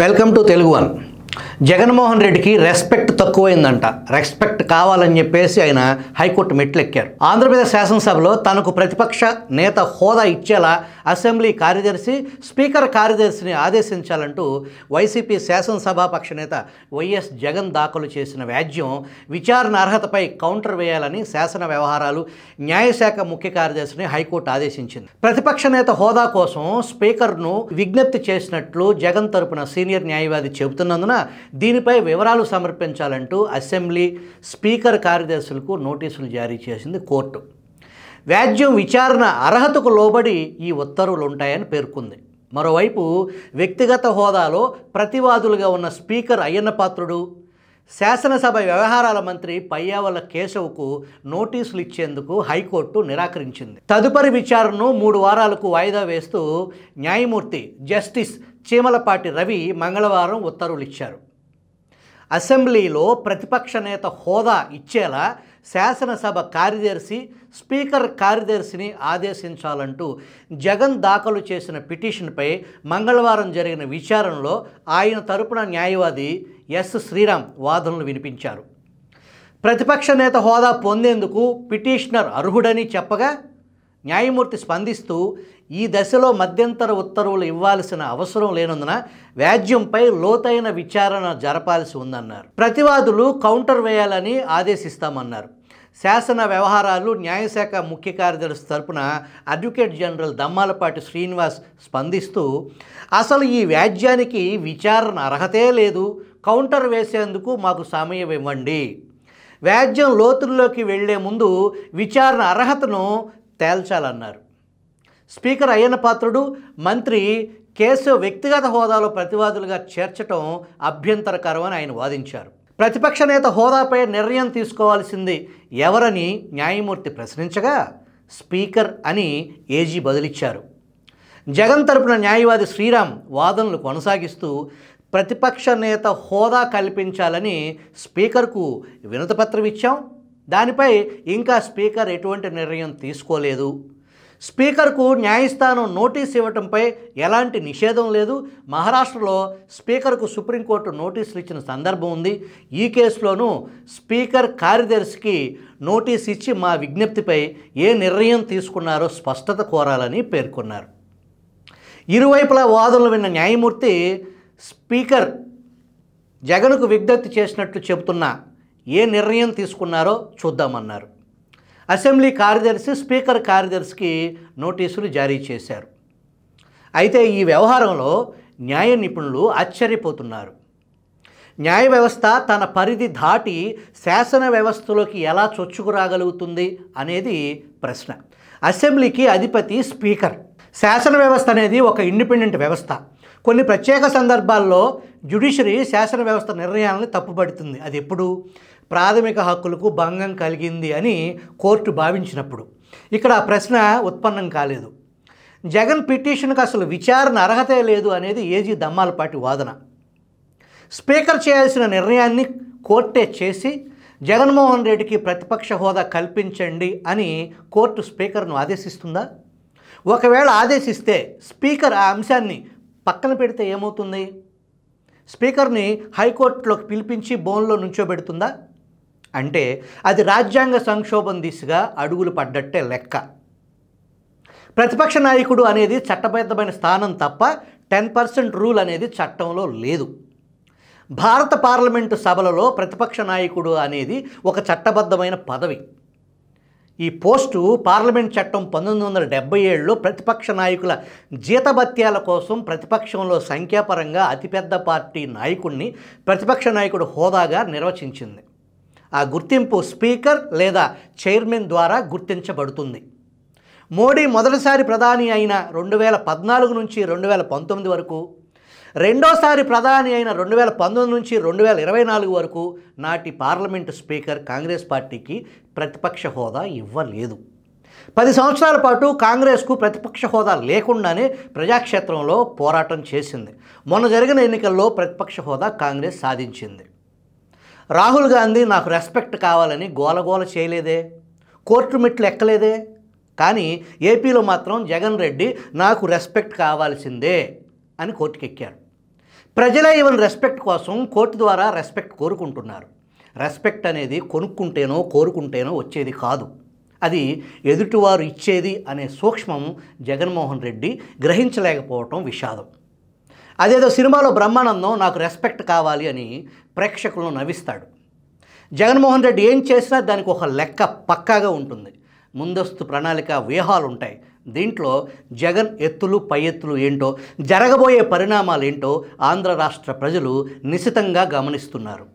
Welcome to Telugu one. Jaganmohan రెడ్డికి respect తక్కువైందంట. Respect కావాలని చెప్పేసి ఆయన హైకోర్టు మెట్లెక్కారు. ఆంధ్రప్రదేశ్ శాసనసభలో తనకు ప్రతిపక్ష నేత హోదా ఇచ్చేలా అసెంబ్లీ కార్యదర్శి, స్పీకర్ కార్యదర్శిని ఆదేశించాలంటూ వైసీపీ శాసనసభాపక్ష నేత వైఎస్ జగన్ దాఖలు చేసిన వ్యాజ్యం విచారణ అర్హతపై కౌంటర్ వేయాలని శాసన వ్యవహారాలు, న్యాయశాఖ ముఖ్య కార్యదర్శిని హైకోర్టు ఆదేశించింది. ప్రతిపక్ష నేత హోదా కోసం స్పీకర్ను విజ్ఞప్తి చేసినట్లు జగన్ తరపున సీనియర్ న్యాయవాది చెబుతున్నందున దీనిపై వివరాలు సమర్పించాలంటూ అసెంబ్లీ, స్పీకర్ కార్యదర్శులకు నోటీసులు జారీ చేసింది కోర్టు. వ్యాజ్యం విచారణ అర్హతకు లోబడి ఈ ఉత్తర్వులు ఉంటాయని పేర్కొంది. మరోవైపు వ్యక్తిగత హోదాలో ప్రతివాదులుగా ఉన్న స్పీకర్ అయ్యన్నపాత్రుడు, శాసనసభ వ్యవహారాల మంత్రి పయ్యావుల కేశవ్కు నోటీసులు ఇచ్చేందుకు హైకోర్టు నిరాకరించింది. తదుపరి విచారణను 3 వారాలకు వాయిదా వేస్తూ న్యాయమూర్తి జస్టిస్ చీమలపాటి రవి మంగళవారం ఉత్తర్వులు ఇచ్చారు. అసెంబ్లీలో ప్రతిపక్ష నేత హోదా ఇచ్చేలా శాసనసభ కార్యదర్శి, స్పీకర్ కార్యదర్శిని ఆదేశించాలంటూ జగన్ దాఖలు చేసిన పిటిషన్పై మంగళవారం జరిగిన విచారణలో ఆయన తరపున న్యాయవాది ఎస్ శ్రీరామ్ వాదనలు వినిపించారు. ప్రతిపక్ష నేత హోదా పొందేందుకు పిటిషనర్ అర్హుడని చెప్పగా న్యాయమూర్తి స్పందిస్తూ ఈ దశలో మధ్యంతర ఉత్తర్వులు ఇవ్వాల్సిన అవసరం లేనందున వ్యాజ్యంపై లోతైన విచారణ జరపాల్సి ఉందన్నారు. ప్రతివాదులు కౌంటర్ వేయాలని ఆదేశిస్తామన్నారు. శాసన వ్యవహారాలు, న్యాయశాఖ ముఖ్య కార్యదర్శి తరపున అడ్వకేట్ జనరల్ దమ్మాలపాటి శ్రీనివాస్ స్పందిస్తూ అసలు ఈ వ్యాజ్యానికి విచారణ అర్హతే లేదు, కౌంటర్ వేసేందుకు మాకు సమయం ఇవ్వండి. వ్యాజ్యం లోతుల్లోకి వెళ్లే ముందు విచారణ అర్హతను తేల్చాలన్నారు. స్పీకర్ అయ్యన్నపాత్రుడు, మంత్రి కేశవ్ వ్యక్తిగత హోదాలో ప్రతివాదులుగా చేర్చడం అభ్యంతరకరమని ఆయన వాదించారు. ప్రతిపక్ష నేత హోదాపై నిర్ణయం తీసుకోవాల్సింది ఎవరని న్యాయమూర్తి ప్రశ్నించగా స్పీకర్ అని ఏజీ బదులిచ్చారు. జగన్ తరపున న్యాయవాది శ్రీరామ్ వాదనలు కొనసాగిస్తూ ప్రతిపక్ష నేత హోదా కల్పించాలని స్పీకర్కు వినతిపత్రం ఇచ్చాం, దానిపై ఇంకా స్పీకర్ ఎటువంటి నిర్ణయం తీసుకోలేదు. స్పీకర్కు న్యాయస్థానం నోటీస్ ఇవ్వటంపై ఎలాంటి నిషేధం లేదు. మహారాష్ట్రలో స్పీకర్కు సుప్రీంకోర్టు నోటీసులు ఇచ్చిన సందర్భం ఉంది. ఈ కేసులోనూ స్పీకర్ కార్యదర్శికి నోటీస్ ఇచ్చి మా విజ్ఞప్తిపై ఏ నిర్ణయం తీసుకున్నారో స్పష్టత కోరాలని పేర్కొన్నారు. ఇరువైపులా వాదనలు విన్న న్యాయమూర్తి స్పీకర్ జగన్కు విజ్ఞప్తి చేసినట్లు చెబుతున్నా ఏ నిర్ణయం తీసుకున్నారో చూద్దామన్నారు. అసెంబ్లీ కార్యదర్శి, స్పీకర్ కార్యదర్శికి నోటీసులు జారీ చేశారు. అయితే ఈ వ్యవహారంలో న్యాయ నిపుణులు ఆశ్చర్యపోతున్నారు. న్యాయ వ్యవస్థ తన పరిధి దాటి శాసన వ్యవస్థలోకి ఎలా చొచ్చుకురాగలుగుతుంది అనేది ప్రశ్న. అసెంబ్లీకి అధిపతి స్పీకర్. శాసన వ్యవస్థ అనేది ఒక ఇండిపెండెంట్ వ్యవస్థ. కొన్ని ప్రత్యేక సందర్భాల్లో జ్యుడిషియరీ శాసన వ్యవస్థ నిర్ణయాలను తప్పుపడుతుంది. అది ఎప్పుడు? ప్రాథమిక హక్కులకు భంగం కలిగింది అని కోర్టు భావించినప్పుడు. ఇక్కడ ఆ ప్రశ్న ఉత్పన్నం కాలేదు. జగన్ పిటిషన్కు అసలు విచారణ అర్హతే లేదు అనేది ఏజీ దమ్మాలపాటి వాదన. స్పీకర్ చేయాల్సిన నిర్ణయాన్ని కోర్టే చేసి జగన్మోహన్ రెడ్డికి ప్రతిపక్ష హోదా కల్పించండి అని కోర్టు స్పీకర్ను ఆదేశిస్తుందా? ఒకవేళ ఆదేశిస్తే స్పీకర్ ఆ అంశాన్ని పక్కన పెడితే ఏమవుతుంది? స్పీకర్ని హైకోర్టులోకి పిలిపించి బోన్లో నుంచోబెడుతుందా? అంటే అది రాజ్యాంగ సంక్షోభం దిశగా అడుగులు పడ్డట్టే లెక్క. ప్రతిపక్ష నాయకుడు అనేది చట్టబద్ధమైన స్థానం తప్ప 10% రూల్ అనేది చట్టంలో లేదు. భారత పార్లమెంటు సభలలో ప్రతిపక్ష నాయకుడు అనేది ఒక చట్టబద్ధమైన పదవి. ఈ పోస్టు పార్లమెంట్ చట్టం 1977లో ప్రతిపక్ష నాయకుల జీతభత్యాల కోసం ప్రతిపక్షంలో సంఖ్యాపరంగా అతిపెద్ద పార్టీ నాయకుడిని ప్రతిపక్ష నాయకుడు హోదాగా నిర్వచించింది. ఆ గుర్తింపు స్పీకర్ లేదా చైర్మన్ ద్వారా గుర్తించబడుతుంది. మోడీ మొదటిసారి ప్రధాని అయిన 2014 నుంచి 2019 వరకు, రెండోసారి ప్రధాని అయిన 2019 నుంచి 2024 వరకు నాటి పార్లమెంటు స్పీకర్ కాంగ్రెస్ పార్టీకి ప్రతిపక్ష హోదా ఇవ్వలేదు. 10 సంవత్సరాల పాటు కాంగ్రెస్కు ప్రతిపక్ష హోదా లేకుండానే ప్రజాక్షేత్రంలో పోరాటం చేసింది. మొన్న జరిగిన ఎన్నికల్లో ప్రతిపక్ష హోదా కాంగ్రెస్ సాధించింది. రాహుల్ గాంధీ నాకు రెస్పెక్ట్ కావాలని గోలగోల చేయలేదే, కోర్టు మెట్లు ఎక్కలేదే. కానీ ఏపీలో మాత్రం జగన్ రెడ్డి నాకు రెస్పెక్ట్ కావాల్సిందే అని కోర్టుకెక్కారు. ప్రజలే ఈవెన్ రెస్పెక్ట్ కోసం కోర్టు ద్వారా రెస్పెక్ట్ కోరుకుంటున్నారు. రెస్పెక్ట్ అనేది కొనుక్కుంటేనో కోరుకుంటేనో వచ్చేది కాదు, అది ఎదుటివారు ఇచ్చేది అనే సూక్ష్మం జగన్మోహన్ రెడ్డి గ్రహించలేకపోవటం విషాదం. అదేదో సినిమాలో బ్రహ్మానందం నాకు రెస్పెక్ట్ కావాలి అని ప్రేక్షకులను నవ్విస్తాడు. జగన్మోహన్ రెడ్డి ఏం చేసినా దానికి ఒక లెక్క పక్కాగా ఉంటుంది, ముందస్తు ప్రణాళిక వ్యూహాలు ఉంటాయి. దీంట్లో జగన్ ఎత్తులు పై ఎత్తులు ఏంటో, జరగబోయే పరిణామాలు ఏంటో ఆంధ్ర రాష్ట్ర ప్రజలు నిశితంగా గమనిస్తున్నారు.